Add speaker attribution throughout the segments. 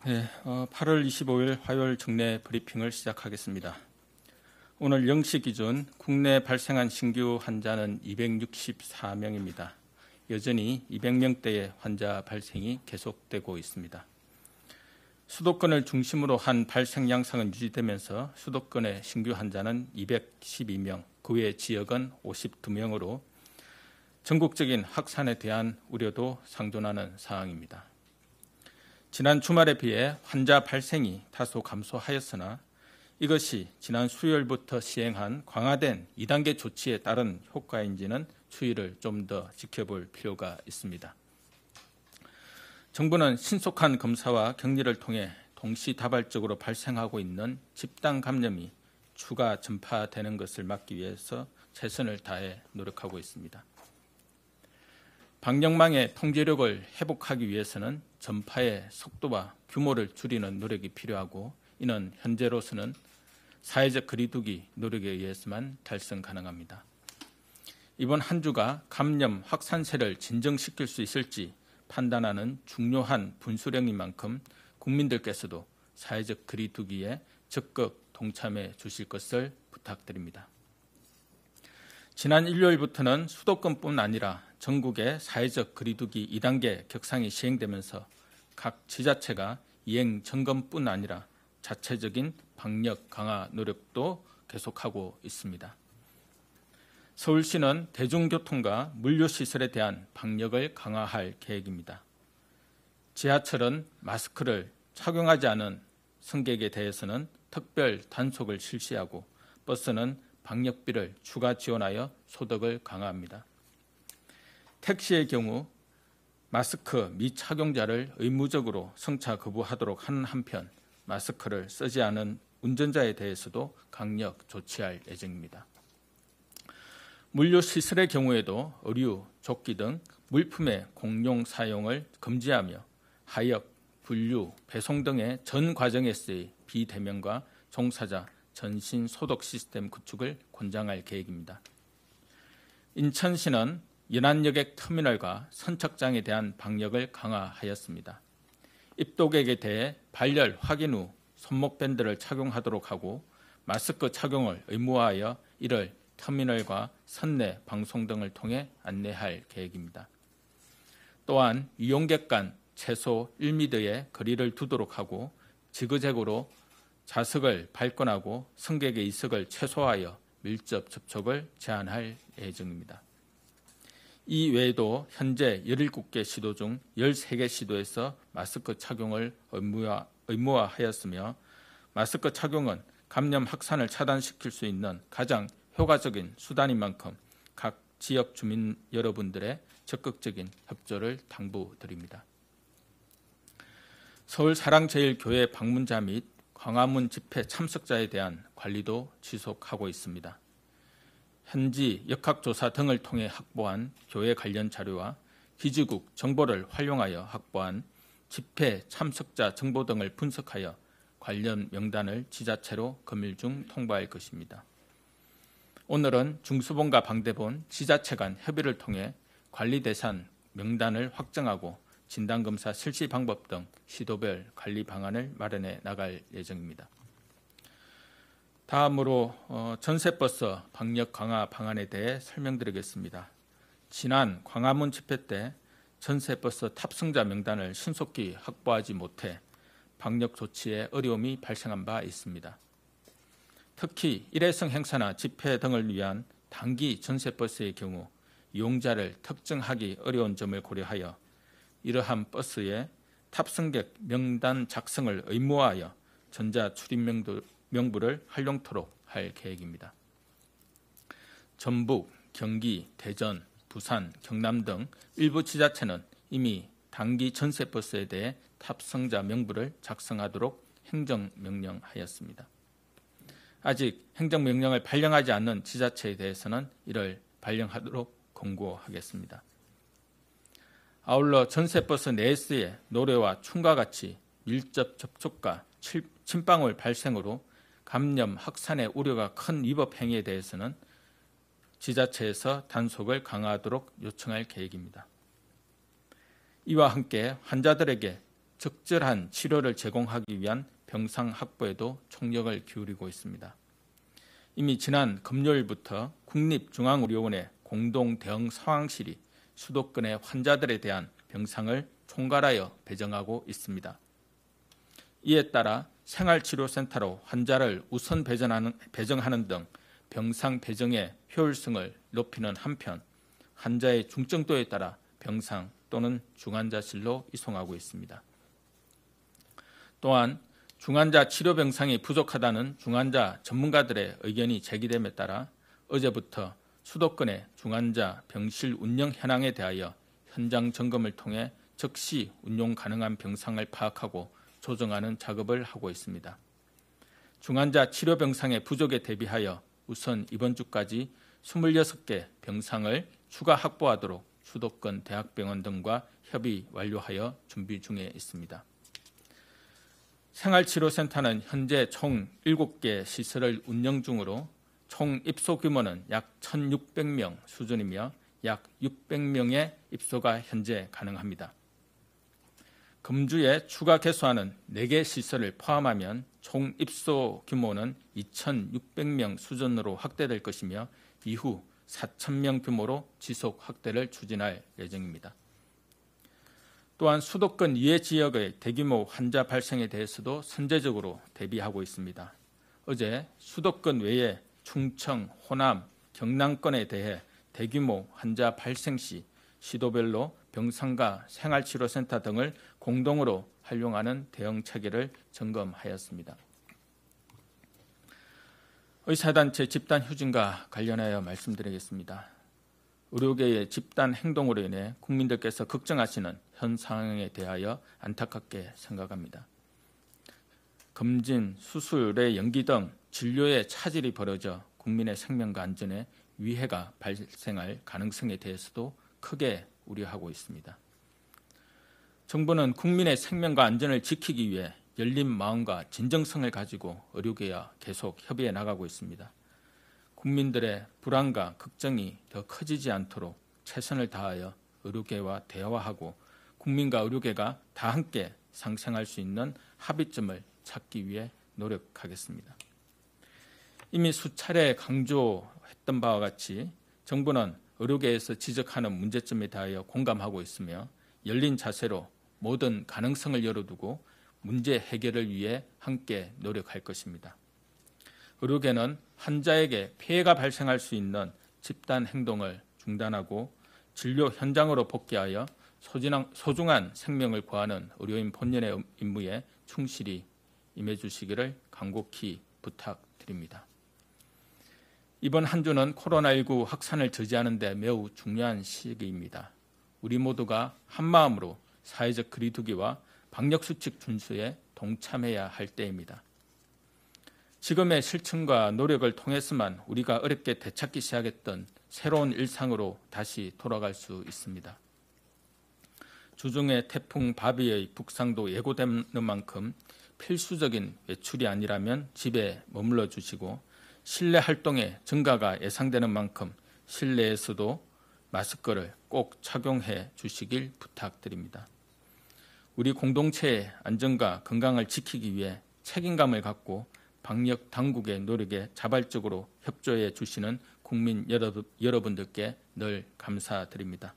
Speaker 1: 8월 25일 화요일 정례 브리핑을 시작하겠습니다. 오늘 0시 기준 국내 발생한 신규 환자는 264명입니다. 여전히 200명대의 환자 발생이 계속되고 있습니다. 수도권을 중심으로 한 발생 양상은 유지되면서 수도권의 신규 환자는 212명, 그 외 지역은 52명으로 전국적인 확산에 대한 우려도 상존하는 상황입니다. 지난 주말에 비해 환자 발생이 다소 감소하였으나 이것이 지난 수요일부터 시행한 강화된 2단계 조치에 따른 효과인지는 추이를 좀 더 지켜볼 필요가 있습니다. 정부는 신속한 검사와 격리를 통해 동시다발적으로 발생하고 있는 집단 감염이 추가 전파되는 것을 막기 위해서 최선을 다해 노력하고 있습니다. 방역망의 통제력을 회복하기 위해서는 전파의 속도와 규모를 줄이는 노력이 필요하고 이는 현재로서는 사회적 거리두기 노력에 의해서만 달성 가능합니다. 이번 한 주가 감염 확산세를 진정시킬 수 있을지 판단하는 중요한 분수령인 만큼 국민들께서도 사회적 거리두기에 적극 동참해 주실 것을 부탁드립니다. 지난 일요일부터는 수도권뿐 아니라 전국의 사회적 거리두기 2단계 격상이 시행되면서 각 지자체가 이행 점검뿐 아니라 자체적인 방역 강화 노력도 계속하고 있습니다. 서울시는 대중교통과 물류시설에 대한 방역을 강화할 계획입니다. 지하철은 마스크를 착용하지 않은 승객에 대해서는 특별 단속을 실시하고 버스는 방역비를 추가 지원하여 소득을 강화합니다. 택시의 경우 마스크 미착용자를 의무적으로 승차 거부하도록 하는 한편 마스크를 쓰지 않은 운전자에 대해서도 강력 조치할 예정입니다. 물류시설의 경우에도 의류, 조끼 등 물품의 공용 사용을 금지하며 하역, 분류, 배송 등의 전 과정에서의 비대면과 종사자 전신 소독 시스템 구축을 권장할 계획입니다. 인천시는 연안여객 터미널과 선착장에 대한 방역을 강화하였습니다. 입도객에 대해 발열 확인 후 손목밴드를 착용하도록 하고 마스크 착용을 의무화하여 이를 터미널과 선내 방송 등을 통해 안내할 계획입니다. 또한 이용객 간 최소 1m의 거리를 두도록 하고 지그재그로 좌석을 발권하고 승객의 이석을 최소화하여 밀접 접촉을 제한할 예정입니다. 이 외에도 현재 17개 시도 중 13개 시도에서 마스크 착용을 의무화하였으며 마스크 착용은 감염 확산을 차단시킬 수 있는 가장 효과적인 수단인 만큼 각 지역 주민 여러분들의 적극적인 협조를 당부드립니다. 서울사랑제일교회 방문자 및 광화문 집회 참석자에 대한 관리도 지속하고 있습니다. 현지 역학조사 등을 통해 확보한 교회 관련 자료와 기지국 정보를 활용하여 확보한 집회 참석자 정보 등을 분석하여 관련 명단을 지자체로 금일 중 통보할 것입니다. 오늘은 중수본과 방대본, 지자체 간 협의를 통해 관리 대상 명단을 확정하고 진단검사 실시 방법 등 시도별 관리 방안을 마련해 나갈 예정입니다. 다음으로 전세버스 방역 강화 방안에 대해 설명드리겠습니다. 지난 광화문 집회 때 전세버스 탑승자 명단을 신속히 확보하지 못해 방역 조치에 어려움이 발생한 바 있습니다. 특히 일회성 행사나 집회 등을 위한 단기 전세버스의 경우 이용자를 특정하기 어려운 점을 고려하여 이러한 버스의 탑승객 명단 작성을 의무화하여 전자출입명부를 활용토록 할 계획입니다. 전북, 경기, 대전, 부산, 경남 등 일부 지자체는 이미 단기 전세버스에 대해 탑승자 명부를 작성하도록 행정명령하였습니다. 아직 행정명령을 발령하지 않는 지자체에 대해서는 이를 발령하도록 권고하겠습니다. 아울러 전세버스 내에서의 노래와 춤과 같이 밀접 접촉과 침방울 발생으로 감염 확산의 우려가 큰 위법 행위에 대해서는 지자체에서 단속을 강화하도록 요청할 계획입니다. 이와 함께 환자들에게 적절한 치료를 제공하기 위한 병상 확보에도 총력을 기울이고 있습니다. 이미 지난 금요일부터 국립중앙의료원의 공동 대응 상황실이 수도권의 환자들에 대한 병상을 총괄하여 배정하고 있습니다. 이에 따라 생활치료센터로 환자를 우선 배정하는 등 병상 배정의 효율성을 높이는 한편 환자의 중증도에 따라 병상 또는 중환자실로 이송하고 있습니다. 또한 중환자 치료 병상이 부족하다는 중환자 전문가들의 의견이 제기됨에 따라 어제부터 수도권의 중환자 병실 운영 현황에 대하여 현장 점검을 통해 즉시 운용 가능한 병상을 파악하고 조정하는 작업을 하고 있습니다. 중환자 치료 병상의 부족에 대비하여 우선 이번 주까지 26개 병상을 추가 확보하도록 수도권 대학병원 등과 협의 완료하여 준비 중에 있습니다. 생활치료센터는 현재 총 7개 시설을 운영 중으로 총 입소 규모는 약 1,600명 수준이며 약 600명의 입소가 현재 가능합니다. 금주에 추가 개소하는 4개 시설을 포함하면 총 입소 규모는 2,600명 수준으로 확대될 것이며 이후 4,000명 규모로 지속 확대를 추진할 예정입니다. 또한 수도권 이외 지역의 대규모 환자 발생에 대해서도 선제적으로 대비하고 있습니다. 어제 수도권 외에 충청, 호남, 경남권에 대해 대규모 환자 발생 시 시도별로 병상과 생활치료센터 등을 공동으로 활용하는 대응 체계를 점검하였습니다. 의사단체 집단 휴진과 관련하여 말씀드리겠습니다. 의료계의 집단 행동으로 인해 국민들께서 걱정하시는 현 상황에 대하여 안타깝게 생각합니다. 검진, 수술의 연기 등 진료에 차질이 벌어져 국민의 생명과 안전에 위해가 발생할 가능성에 대해서도 크게 우려하고 있습니다. 정부는 국민의 생명과 안전을 지키기 위해 열린 마음과 진정성을 가지고 의료계와 계속 협의해 나가고 있습니다. 국민들의 불안과 걱정이 더 커지지 않도록 최선을 다하여 의료계와 대화하고 국민과 의료계가 다 함께 상생할 수 있는 합의점을 찾기 위해 노력하겠습니다. 이미 수차례 강조했던 바와 같이 정부는 의료계에서 지적하는 문제점에 대하여 공감하고 있으며 열린 자세로 모든 가능성을 열어두고 문제 해결을 위해 함께 노력할 것입니다. 의료계는 환자에게 피해가 발생할 수 있는 집단 행동을 중단하고 진료 현장으로 복귀하여 소중한 생명을 구하는 의료인 본연의 임무에 충실히 임해주시기를 간곡히 부탁드립니다. 이번 한 주는 코로나19 확산을 저지하는 데 매우 중요한 시기입니다. 우리 모두가 한마음으로 사회적 거리두기와 방역수칙 준수에 동참해야 할 때입니다. 지금의 실천과 노력을 통해서만 우리가 어렵게 되찾기 시작했던 새로운 일상으로 다시 돌아갈 수 있습니다. 주중에 태풍 바비의 북상도 예고되는 만큼 필수적인 외출이 아니라면 집에 머물러 주시고 실내 활동의 증가가 예상되는 만큼 실내에서도 마스크를 꼭 착용해 주시길 부탁드립니다. 우리 공동체의 안전과 건강을 지키기 위해 책임감을 갖고 방역 당국의 노력에 자발적으로 협조해 주시는 국민 여러분들께 늘 감사드립니다.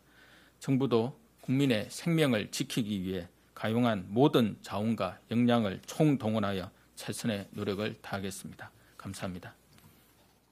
Speaker 1: 정부도 국민의 생명을 지키기 위해 가용한 모든 자원과 역량을 총동원하여 최선의 노력을 다하겠습니다. 감사합니다.